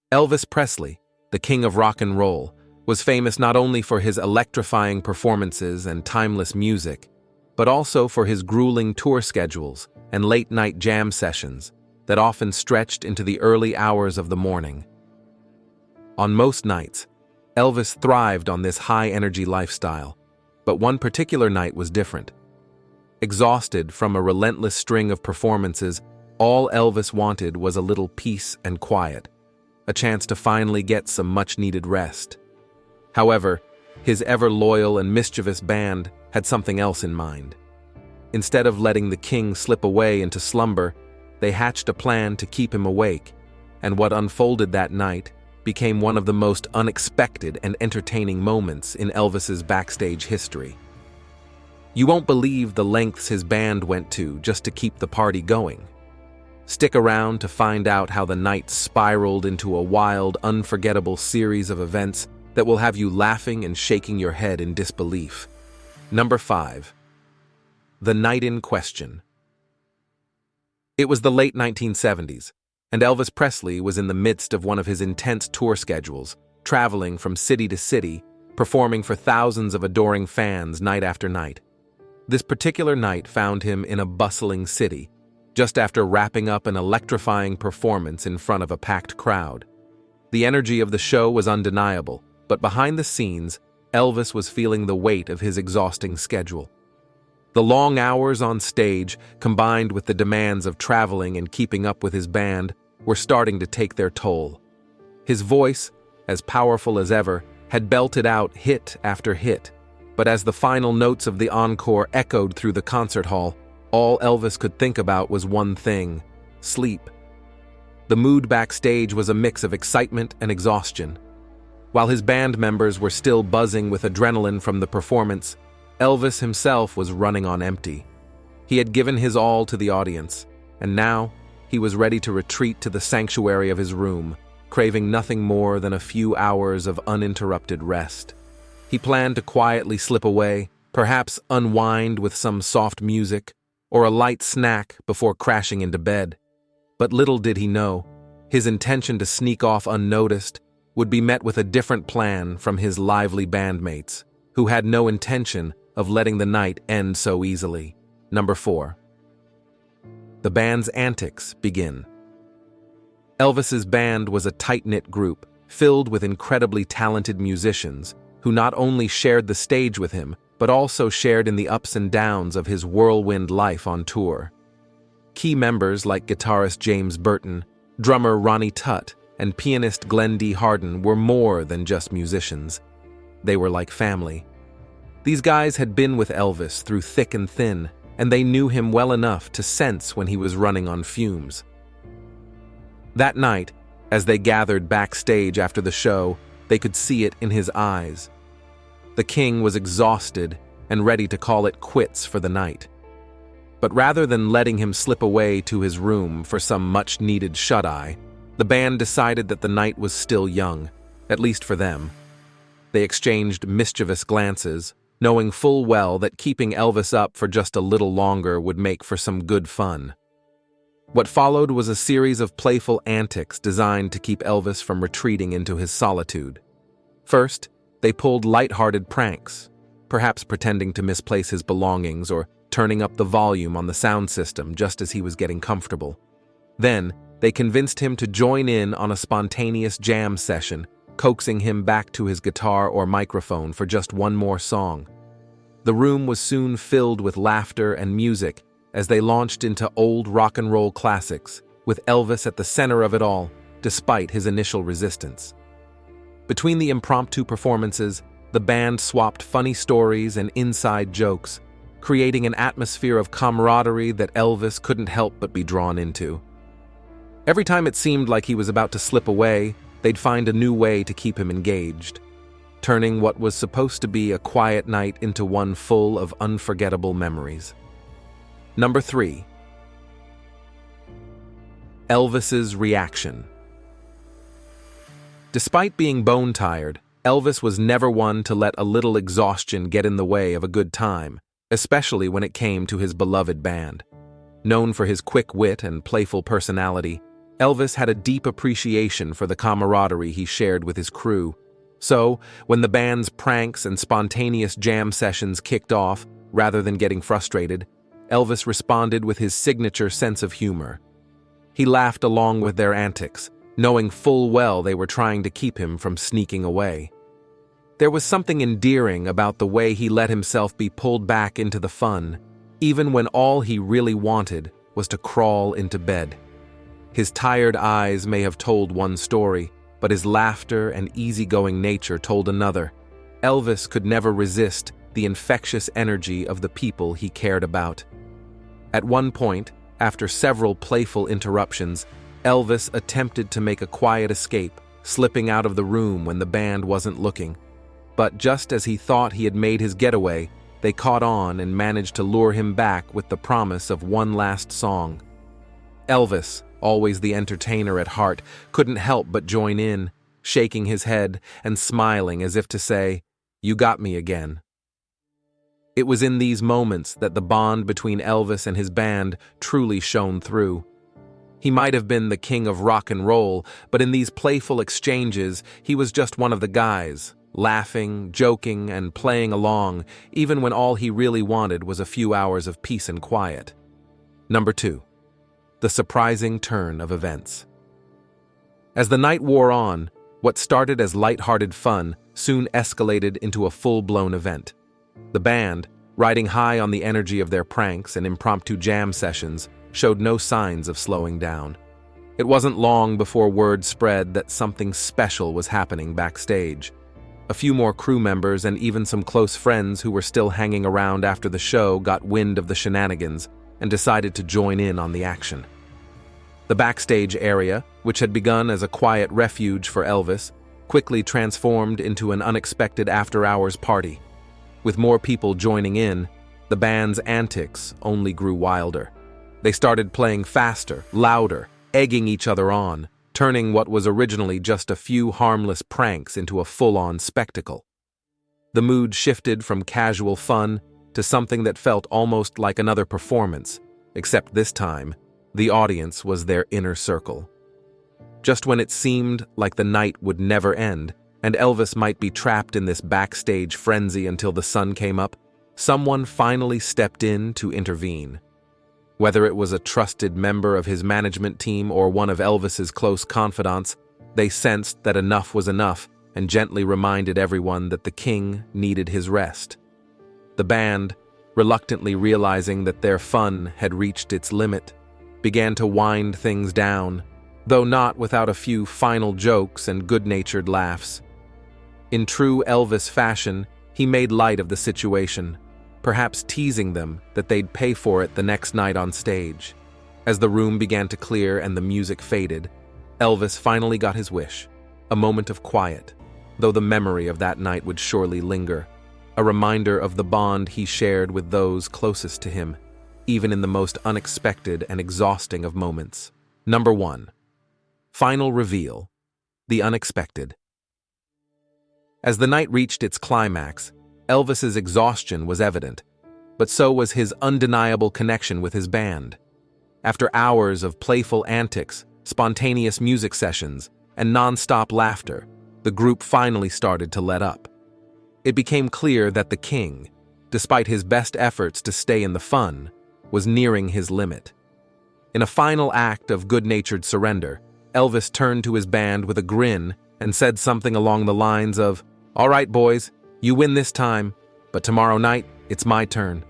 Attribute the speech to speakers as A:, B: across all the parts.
A: Elvis Presley, the king of rock and roll, was famous not only for his electrifying performances and timeless music, but also for his grueling tour schedules and late-night jam sessions that often stretched into the early hours of the morning. On most nights, Elvis thrived on this high-energy lifestyle, but one particular night was different. Exhausted from a relentless string of performances, all Elvis wanted was a little peace and quiet, a chance to finally get some much-needed rest. However, his ever-loyal and mischievous band had something else in mind. Instead of letting the king slip away into slumber, they hatched a plan to keep him awake, and what unfolded that night became one of the most unexpected and entertaining moments in Elvis's backstage history. You won't believe the lengths his band went to just to keep the party going. Stick around to find out how the night spiraled into a wild, unforgettable series of events that will have you laughing and shaking your head in disbelief. Number 5. The night in question. It was the late 1970s, and Elvis Presley was in the midst of one of his intense tour schedules, traveling from city to city, performing for thousands of adoring fans night after night. This particular night found him in a bustling city, just after wrapping up an electrifying performance in front of a packed crowd. The energy of the show was undeniable, but behind the scenes, Elvis was feeling the weight of his exhausting schedule. The long hours on stage, combined with the demands of traveling and keeping up with his band, were starting to take their toll. His voice, as powerful as ever, had belted out hit after hit, but as the final notes of the encore echoed through the concert hall, all Elvis could think about was one thing: sleep. The mood backstage was a mix of excitement and exhaustion. While his band members were still buzzing with adrenaline from the performance, Elvis himself was running on empty. He had given his all to the audience, and now he was ready to retreat to the sanctuary of his room, craving nothing more than a few hours of uninterrupted rest. He planned to quietly slip away, perhaps unwind with some soft music or a light snack before crashing into bed. But little did he know, his intention to sneak off unnoticed would be met with a different plan from his lively bandmates, who had no intention of letting the night end so easily. Number 4. The band's antics begin. Elvis's band was a tight-knit group, filled with incredibly talented musicians, who not only shared the stage with him, but also shared in the ups and downs of his whirlwind life on tour. Key members like guitarist James Burton, drummer Ronnie Tutt, and pianist Glenn D. Harden were more than just musicians. They were like family. These guys had been with Elvis through thick and thin, and they knew him well enough to sense when he was running on fumes. That night, as they gathered backstage after the show, they could see it in his eyes. The king was exhausted and ready to call it quits for the night. But rather than letting him slip away to his room for some much-needed shut-eye, the band decided that the night was still young, at least for them. They exchanged mischievous glances, knowing full well that keeping Elvis up for just a little longer would make for some good fun. What followed was a series of playful antics designed to keep Elvis from retreating into his solitude. First, they pulled light-hearted pranks, perhaps pretending to misplace his belongings or turning up the volume on the sound system just as he was getting comfortable. Then, they convinced him to join in on a spontaneous jam session, coaxing him back to his guitar or microphone for just one more song. The room was soon filled with laughter and music as they launched into old rock and roll classics, with Elvis at the center of it all, despite his initial resistance. Between the impromptu performances, the band swapped funny stories and inside jokes, creating an atmosphere of camaraderie that Elvis couldn't help but be drawn into. Every time it seemed like he was about to slip away, they'd find a new way to keep him engaged, turning what was supposed to be a quiet night into one full of unforgettable memories. Number 3. Elvis's reaction. Despite being bone-tired, Elvis was never one to let a little exhaustion get in the way of a good time, especially when it came to his beloved band. Known for his quick wit and playful personality, Elvis had a deep appreciation for the camaraderie he shared with his crew. So, when the band's pranks and spontaneous jam sessions kicked off, rather than getting frustrated, Elvis responded with his signature sense of humor. He laughed along with their antics, knowing full well they were trying to keep him from sneaking away. There was something endearing about the way he let himself be pulled back into the fun, even when all he really wanted was to crawl into bed. His tired eyes may have told one story, but his laughter and easygoing nature told another. Elvis could never resist the infectious energy of the people he cared about. At one point, after several playful interruptions, Elvis attempted to make a quiet escape, slipping out of the room when the band wasn't looking. But just as he thought he had made his getaway, they caught on and managed to lure him back with the promise of one last song. Elvis, always the entertainer at heart, couldn't help but join in, shaking his head and smiling as if to say, "You got me again." It was in these moments that the bond between Elvis and his band truly shone through. He might have been the king of rock and roll, but in these playful exchanges, he was just one of the guys, laughing, joking, and playing along, even when all he really wanted was a few hours of peace and quiet. Number 2. The surprising turn of events. As the night wore on, what started as light-hearted fun soon escalated into a full-blown event. The band, riding high on the energy of their pranks and impromptu jam sessions, showed no signs of slowing down. It wasn't long before word spread that something special was happening backstage. A few more crew members and even some close friends who were still hanging around after the show got wind of the shenanigans and decided to join in on the action. The backstage area, which had begun as a quiet refuge for Elvis, quickly transformed into an unexpected after-hours party. With more people joining in, the band's antics only grew wilder. They started playing faster, louder, egging each other on, turning what was originally just a few harmless pranks into a full-on spectacle. The mood shifted from casual fun to something that felt almost like another performance, except this time, the audience was their inner circle. Just when it seemed like the night would never end, and Elvis might be trapped in this backstage frenzy until the sun came up, someone finally stepped in to intervene. Whether it was a trusted member of his management team or one of Elvis's close confidants, they sensed that enough was enough and gently reminded everyone that the king needed his rest. The band, reluctantly realizing that their fun had reached its limit, began to wind things down, though not without a few final jokes and good-natured laughs. In true Elvis fashion, he made light of the situation, perhaps teasing them that they'd pay for it the next night on stage. As the room began to clear and the music faded, Elvis finally got his wish, a moment of quiet, though the memory of that night would surely linger, a reminder of the bond he shared with those closest to him, even in the most unexpected and exhausting of moments. Number 1. Final reveal. The unexpected. As the night reached its climax, Elvis's exhaustion was evident, but so was his undeniable connection with his band. After hours of playful antics, spontaneous music sessions, and non-stop laughter, the group finally started to let up. It became clear that the king, despite his best efforts to stay in the fun, was nearing his limit. In a final act of good-natured surrender, Elvis turned to his band with a grin and said something along the lines of, "All right, boys, you win this time, but tomorrow night, it's my turn."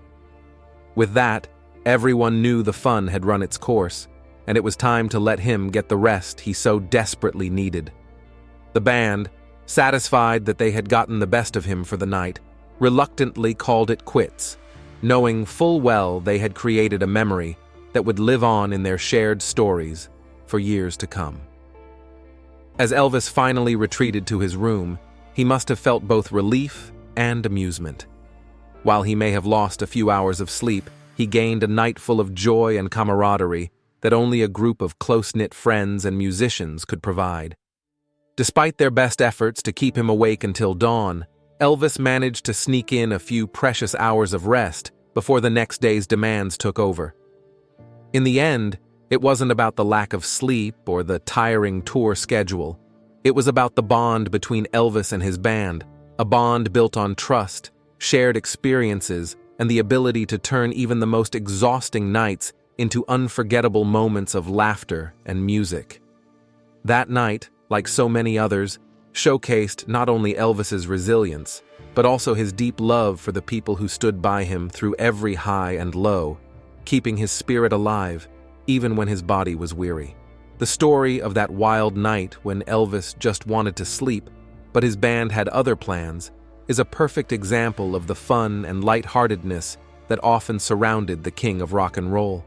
A: With that, everyone knew the fun had run its course, and it was time to let him get the rest he so desperately needed. The band, satisfied that they had gotten the best of him for the night, reluctantly called it quits, knowing full well they had created a memory that would live on in their shared stories for years to come. As Elvis finally retreated to his room, he must have felt both relief and amusement. While he may have lost a few hours of sleep, he gained a night full of joy and camaraderie that only a group of close-knit friends and musicians could provide. Despite their best efforts to keep him awake until dawn, Elvis managed to sneak in a few precious hours of rest before the next day's demands took over. In the end, It wasn't about the lack of sleep or the tiring tour schedule. It was about the bond between Elvis and his band, a bond built on trust, shared experiences, and the ability to turn even the most exhausting nights into unforgettable moments of laughter and music. That night, like so many others, showcased not only Elvis's resilience, but also his deep love for the people who stood by him through every high and low, keeping his spirit alive, even when his body was weary. The story of that wild night when Elvis just wanted to sleep, but his band had other plans, is a perfect example of the fun and lightheartedness that often surrounded the king of rock and roll.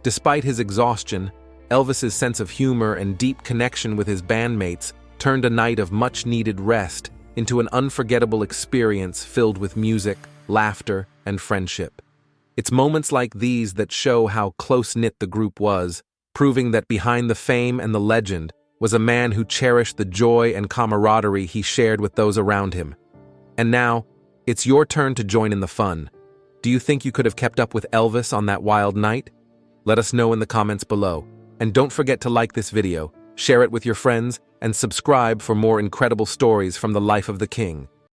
A: Despite his exhaustion, Elvis's sense of humor and deep connection with his bandmates turned a night of much-needed rest into an unforgettable experience filled with music, laughter, and friendship. It's moments like these that show how close-knit the group was, proving that behind the fame and the legend was a man who cherished the joy and camaraderie he shared with those around him. And now, it's your turn to join in the fun. Do you think you could have kept up with Elvis on that wild night? Let us know in the comments below. And don't forget to like this video, share it with your friends, and subscribe for more incredible stories from the life of the king.